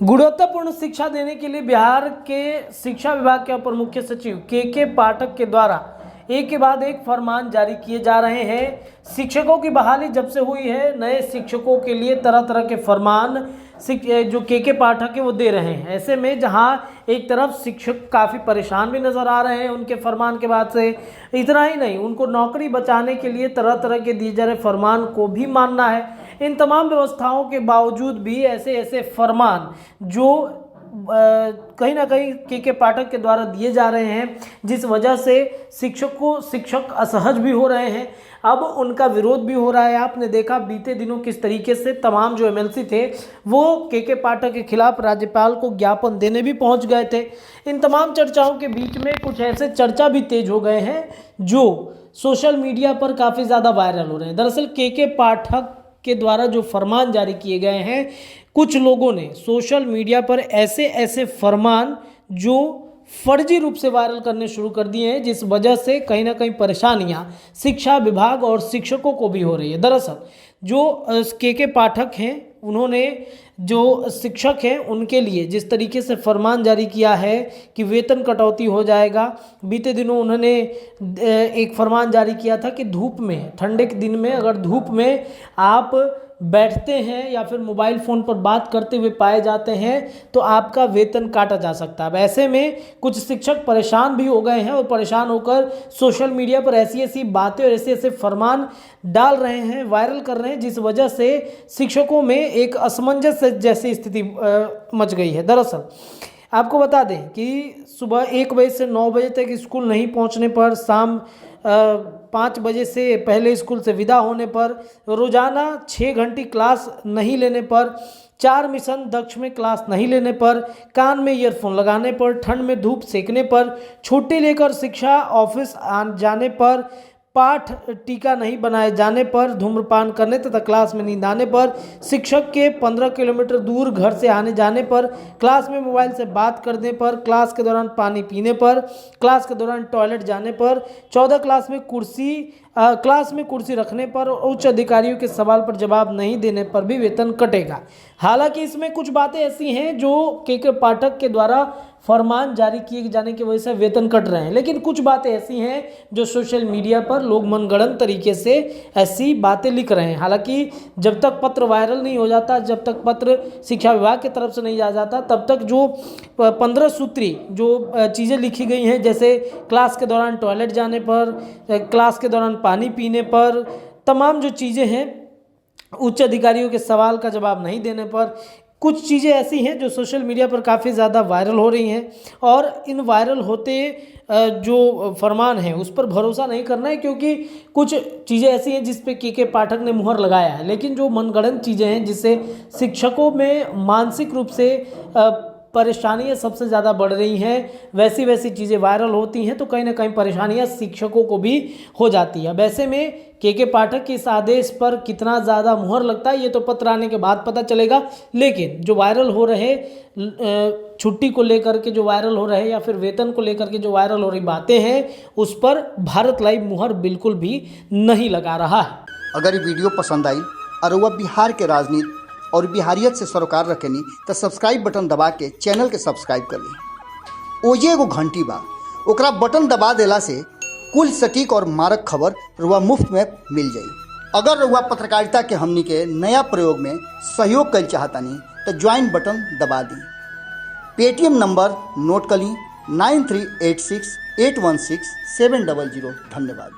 गुणवत्तापूर्ण शिक्षा देने के लिए बिहार के शिक्षा विभाग के अपर मुख्य सचिव के पाठक के द्वारा एक के बाद एक फरमान जारी किए जा रहे हैं। शिक्षकों की बहाली जब से हुई है, नए शिक्षकों के लिए तरह तरह के फरमान जो के पाठक है वो दे रहे हैं। ऐसे में जहां एक तरफ शिक्षक काफ़ी परेशान भी नज़र आ रहे हैं उनके फरमान के बाद से, इतना ही नहीं उनको नौकरी बचाने के लिए तरह तरह के दिए जा रहे फरमान को भी मानना है। इन तमाम व्यवस्थाओं के बावजूद भी ऐसे ऐसे फरमान जो कहीं ना कहीं के पाठक के द्वारा दिए जा रहे हैं, जिस वजह से शिक्षक असहज भी हो रहे हैं। अब उनका विरोध भी हो रहा है। आपने देखा बीते दिनों किस तरीके से तमाम जो एमएलसी थे वो के पाठक के खिलाफ राज्यपाल को ज्ञापन देने भी पहुंच गए थे। इन तमाम चर्चाओं के बीच में कुछ ऐसे चर्चा भी तेज हो गए हैं जो सोशल मीडिया पर काफ़ी ज़्यादा वायरल हो रहे हैं। दरअसल के पाठक के द्वारा जो फरमान जारी किए गए हैं, कुछ लोगों ने सोशल मीडिया पर ऐसे ऐसे फरमान जो फर्जी रूप से वायरल करने शुरू कर दिए हैं, जिस वजह से कहीं ना कहीं परेशानियां शिक्षा विभाग और शिक्षकों को भी हो रही है। दरअसल जो के पाठक हैं उन्होंने जो शिक्षक हैं उनके लिए जिस तरीके से फरमान जारी किया है कि वेतन कटौती हो जाएगा। बीते दिनों उन्होंने एक फरमान जारी किया था कि धूप में, ठंडे के दिन में अगर धूप में आप बैठते हैं या फिर मोबाइल फ़ोन पर बात करते हुए पाए जाते हैं तो आपका वेतन काटा जा सकता है। अब ऐसे में कुछ शिक्षक परेशान भी हो गए हैं और परेशान होकर सोशल मीडिया पर ऐसी ऐसी बातें और ऐसे ऐसे फरमान डाल रहे हैं, वायरल कर रहे हैं, जिस वजह से शिक्षकों में एक असमंजस जैसी स्थिति मच गई है। दरअसल आपको बता दें कि सुबह 1 बजे से 9 बजे तक स्कूल नहीं पहुंचने पर, शाम 5 बजे से पहले स्कूल से विदा होने पर, रोज़ाना 6 घंटे क्लास नहीं लेने पर, 4 मिशन दक्ष में क्लास नहीं लेने पर, कान में ईयरफोन लगाने पर, ठंड में धूप सेकने पर, छुट्टी लेकर शिक्षा ऑफिस जाने पर, पाठ टीका नहीं बनाए जाने पर, धूम्रपान करने तथा क्लास में नींद आने पर, शिक्षक के 15 किलोमीटर दूर घर से आने जाने पर, क्लास में मोबाइल से बात करने पर, क्लास के दौरान पानी पीने पर, क्लास के दौरान टॉयलेट जाने पर, 14 क्लास में कुर्सी रखने पर और उच्च अधिकारियों के सवाल पर जवाब नहीं देने पर भी वेतन कटेगा। हालांकि इसमें कुछ बातें ऐसी हैं जो के पाठक के द्वारा फरमान जारी किए जाने की वजह से वेतन कट रहे हैं, लेकिन कुछ बातें ऐसी हैं जो सोशल मीडिया पर लोग मनगढ़ंत तरीके से ऐसी बातें लिख रहे हैं। हालांकि जब तक पत्र वायरल नहीं हो जाता, जब तक पत्र शिक्षा विभाग की तरफ से नहीं आ जाता, तब तक जो 15 सूत्री जो चीज़ें लिखी गई हैं, जैसे क्लास के दौरान टॉयलेट जाने पर, क्लास के दौरान पानी पीने पर, तमाम जो चीज़ें हैं, उच्च अधिकारियों के सवाल का जवाब नहीं देने पर, कुछ चीज़ें ऐसी हैं जो सोशल मीडिया पर काफ़ी ज़्यादा वायरल हो रही हैं। और इन वायरल होते जो फरमान है उस पर भरोसा नहीं करना है, क्योंकि कुछ चीज़ें ऐसी हैं जिस पे के पाठक ने मुहर लगाया है, लेकिन जो मनगढ़ंत चीज़ें हैं जिससे शिक्षकों में मानसिक रूप से परेशानियाँ सबसे ज़्यादा बढ़ रही हैं, वैसी चीज़ें वायरल होती हैं तो कहीं ना कहीं परेशानियाँ शिक्षकों को भी हो जाती है। वैसे में के पाठक के इस आदेश पर कितना ज़्यादा मुहर लगता है ये तो पत्र आने के बाद पता चलेगा, लेकिन जो वायरल हो रहे छुट्टी को लेकर के जो वायरल हो रहे या फिर वेतन को लेकर के जो वायरल हो रही बातें हैं, उस पर भारत लाइव मुहर बिल्कुल भी नहीं लगा रहा है। अगर ये वीडियो पसंद आई और वह बिहार के राजनीति और बिहारियत से सरोकार रखेनी तो सब्सक्राइब बटन दबा के चैनल के सब्सक्राइब कर ली। ओजे एगो घंटी बा, ओकरा बटन दबा देला से कुल सटीक और मारक खबर रुआ मुफ्त में मिल जाई। अगर रुआ पत्रकारिता के हमनी के नया प्रयोग में सहयोग कर चाहतानी तो ज्वाइन बटन दबा दी। पेटीएम नंबर नोट कर ली 9386816700। धन्यवाद।